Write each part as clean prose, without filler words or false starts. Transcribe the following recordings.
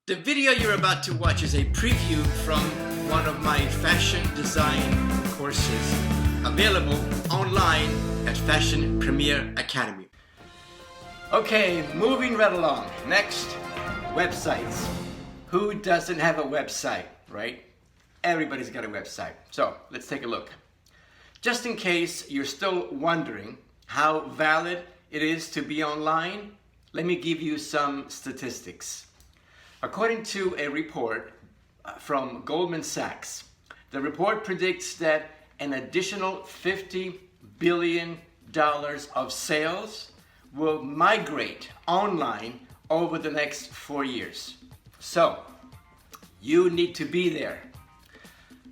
The video you're about to watch is a preview from one of my fashion design courses available online at Fashion Premier Academy. Okay, moving right along. Next, websites. Who doesn't have a website, right? Everybody's got a website. So let's take a look. Just in case you're still wondering how valid it is to be online, let me give you some statistics. According to a report from Goldman Sachs, the report predicts that an additional $50 billion of sales will migrate online over the next 4 years. So, you need to be there.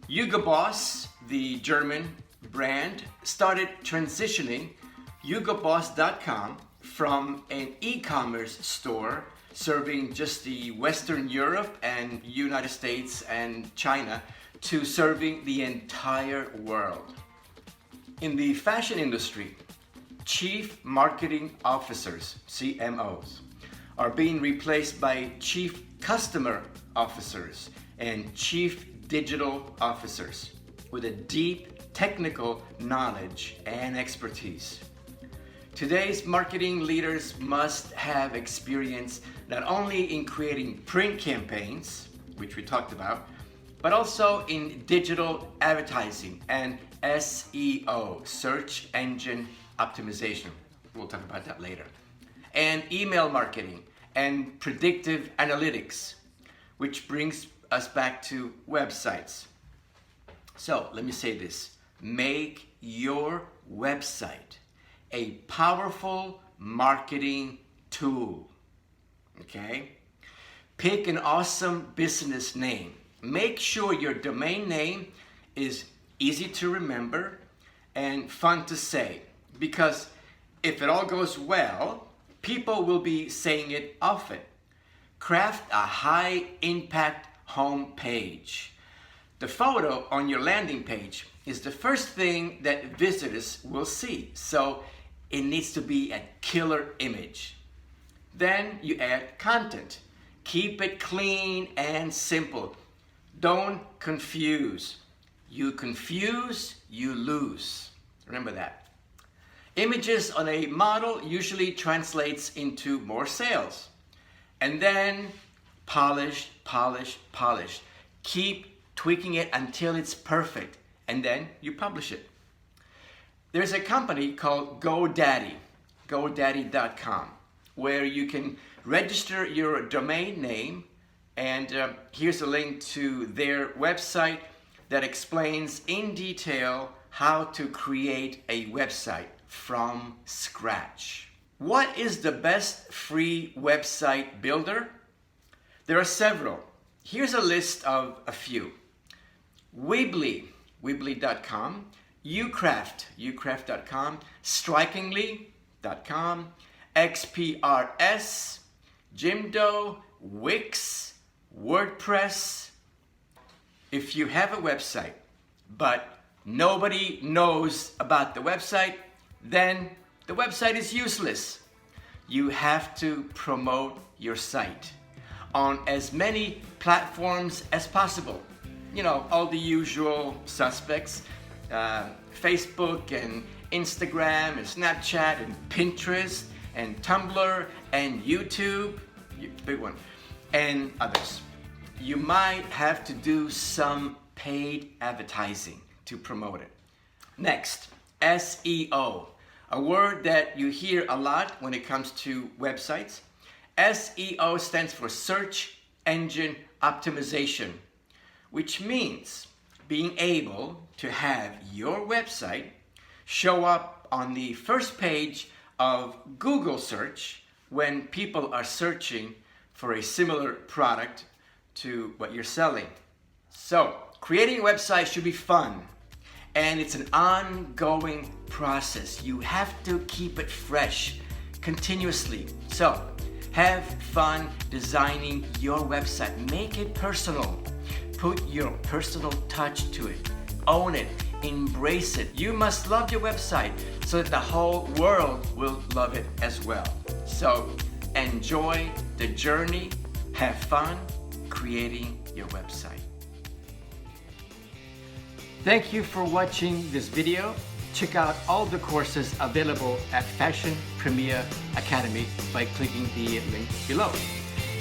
Hugo Boss, the German brand, started transitioning hugoboss.com from an e-commerce store serving just the Western Europe and United States and China to serving the entire world. In the fashion industry, Chief Marketing Officers, CMOs, are being replaced by Chief Customer Officers and Chief Digital Officers with a deep technical knowledge and expertise. Today's marketing leaders must have experience not only in creating print campaigns, which we talked about, but also in digital advertising and SEO, search engine optimization. We'll talk about that later. And email marketing and predictive analytics, which brings us back to websites. So let me say this: make your website a powerful marketing tool, okay? Pick an awesome business name. Make sure your domain name is easy to remember and fun to say, because if it all goes well, people will be saying it often. Craft a high impact home page. The photo on your landing page is the first thing that visitors will see, so it needs to be a killer image. Then you add content. Keep it clean and simple. Don't confuse. You confuse, you lose. Remember that. Images on a model usually translates into more sales. And then polish, polish, polish. Keep tweaking it until it's perfect, and then you publish it. There's a company called GoDaddy, GoDaddy.com, where you can register your domain name, and here's a link to their website that explains in detail how to create a website from scratch. What is the best free website builder? There are several. Here's a list of a few. Weebly, Weebly.com, Ucraft.com, Strikingly.com, XPRS, Jimdo, Wix, WordPress. If you have a website, but nobody knows about the website, then the website is useless. You have to promote your site on as many platforms as possible. You know, all the usual suspects, Facebook and Instagram and Snapchat and Pinterest and Tumblr and YouTube, big one, and others. You might have to do some paid advertising to promote it. Next, SEO, a word that you hear a lot when it comes to websites. SEO stands for Search Engine Optimization, which means being able to have your website show up on the first page of Google search when people are searching for a similar product to what you're selling. So, creating a website should be fun, and it's an ongoing process. You have to keep it fresh continuously. So, have fun designing your website. Make it personal. Put your personal touch to it. Own it. Embrace it. You must love your website so that the whole world will love it as well. So enjoy the journey, have fun, creating your website. Thank you for watching this video. Check out all the courses available at Fashion Premier Academy by clicking the link below.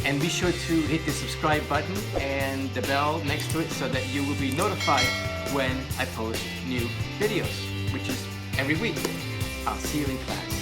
And be sure to hit the subscribe button and the bell next to it so that you will be notified when I post new videos, which is every week. I'll see you in class.